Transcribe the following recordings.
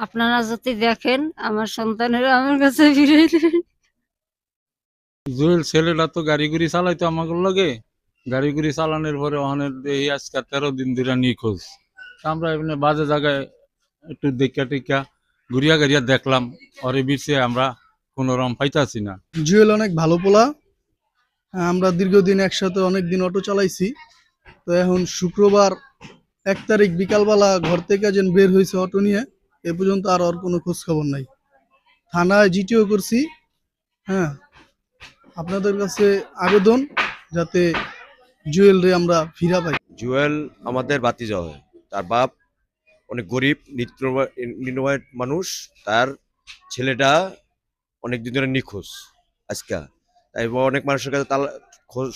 আপনারা যদি দেখেন আমার সন্তানেরা আমার কাছে ফিরে এলেন। জুয়েল ছেলেটা তো গাড়ি গুড়ি চালাইতো আমাকে লগে গাড়ি গুড়ি চালানোর পরে ওখানের এই আজকে 13 দিন ধরে নিখোঁজ। আমরা এমনি বাজে জায়গায় একটু দেখা টেকা ঘুরিয়া গাড়িয়া দেখলাম ওরে বিরছে আমরা কোনো রকম পাইতাছি না। জুয়েল অনেক ভালো পোলা। আমরা দীর্ঘদিন একসাথে অনেক দিন অটো চালাইছি। তো এখন শুক্রবার 1 তারিখ বিকালবেলা ঘর থেকে যেন বের হয়েছে অটো নিয়ে, এ পর্যন্ত আর ওর কোনো খোঁজ খবর নাই। থানায় জিটিও করছি। হ্যাঁ, আপনাদের কাছে আবেদন যাতে জুয়েল রে আমরা ফিরা পাই। জুয়েল আমাদের ভাতিজা হয়। তার বাপ অনেক গরিব নিম্নবর্গের মানুষ। তার ছেলেটা অনেক দিন ধরে নিখোঁজ আজকে। তাই অনেক মানুষের কাছে তার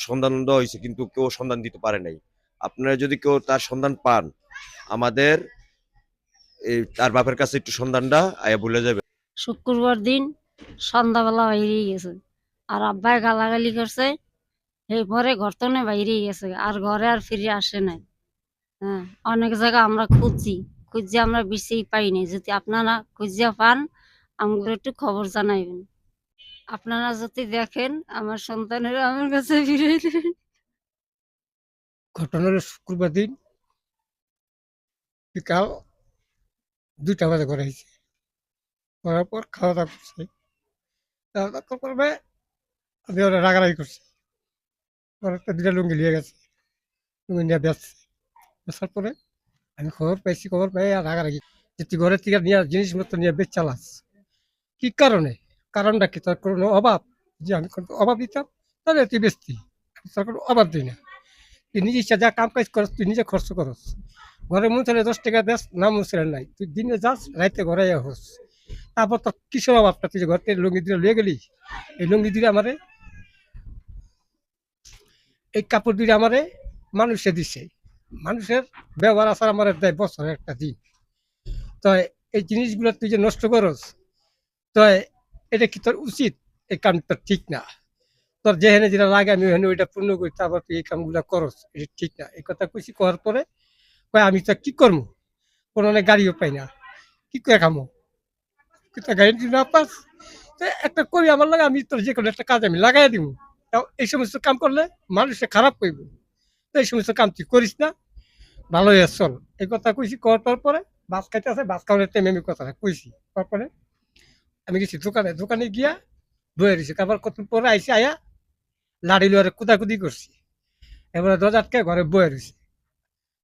সন্ধান দেওয়া হয়েছে, কিন্তু কেউ সন্ধান দিতে পারে নাই। আপনারা যদি কেউ তার সন্ধান পান, আমাদের এই তার বাপের কাছে একটু সন্ধানটা আয়া বলে যাবে। শুক্রবার দিন সন্ধ্যাবেলা বাইরে গেছে, আর আব্বাই গালাগালি করছে। এরপরে ঘরতনে বাইরে গেছে, আর ঘরে আর ফিরে আসে নাই। হ্যাঁ, অনেক জায়গা আমরা খুঁজছি আমরা বেশি পাইনি। যদি আপনারা খুঁজিয়া পান আমাকে একটু খবর জানাইবেন। আপনারা যদি দেখেন আমার সন্তানেরা আমার কাছে ফিরে এলেন। ঘটনা হলো শুক্রবার দিন বিকাল 2টা বাজে ঘরে হয়েছে। করার পর খাওয়া দাওয়া করছে। খাওয়া দাওয়া করবে আমি ওরা রাগারাগি করছি। ওরা একটা 2টা লুঙ্গি নিয়ে গেছে, লুঙ্গি নিয়ে বেচছে। বেচার পরে আমি খবর পেয়ে আর রাগারাগি যে তুই ঘরের থেকে নিয়ে জিনিসপত্র নিয়ে বেচ চালাস কি কারণে? কারণটা কি? তোর কোনো অভাব? যে আমি কোনো অভাব দিতাম তাহলে তুই বেচতি। আমি তোর কোনো অভাব দিই না। তুই নিজে ইচ্ছা যা কাম কাজ করস, তুই নিজে খরচ করস। ঘরে মন চলে 10 টাকা দেস, না মন চলে নাই, তুই দিনে যাস রাইতে ঘরে হোস। তারপর তোর কিসের অভাবটা? তুই যে ঘর থেকে লুঙ্গি দিয়ে লিয়ে গেলি, এই লুঙ্গি দিয়ে আমারে, এই কাপড় দিয়ে আমারে মানুষে দিছে। মানুষের ব্যবহার আসার আমার দেয় বছর একটা দিন। তো এই জিনিসগুলো তুই যে নষ্ট করস, তো এটা কি তোর উচিত? এই কাম তোর ঠিক না। তোর যেখানে যেটা লাগে আমি ওখানে ওইটা পূর্ণ করি, তারপর তুই এই কামগুলো করস, এটা ঠিক না। এই কথা কইছি। করার পরে কয় আমি তো কি করবো, কোনো অনেক গাড়িও পাই না, কি করে খামো? তুই তো গাড়ি যদি না পাস তো একটা করি আমার লাগে, আমি তোর যে কোনো একটা কাজ আমি লাগাই দিব। তাও এই সমস্ত কাম করলে মানুষে খারাপ করব। তো এই সমস্ত কাম তুই করিস না, ভালো হয়ে চল। এই কথা কইছি। করার পরে বাস খাইতে আছে, বাস খাওয়ানোর টাইমে আমি কথাটা কইছি। তারপরে আমি গেছি দোকানে গিয়া বয়ে রয়েছি। তারপর কত পরে আইসি আয়া লাড়ি লোয়ারে কুদাকুদি করছি। এবারে দরজা আটকে ঘরে বয়ে রয়েছি।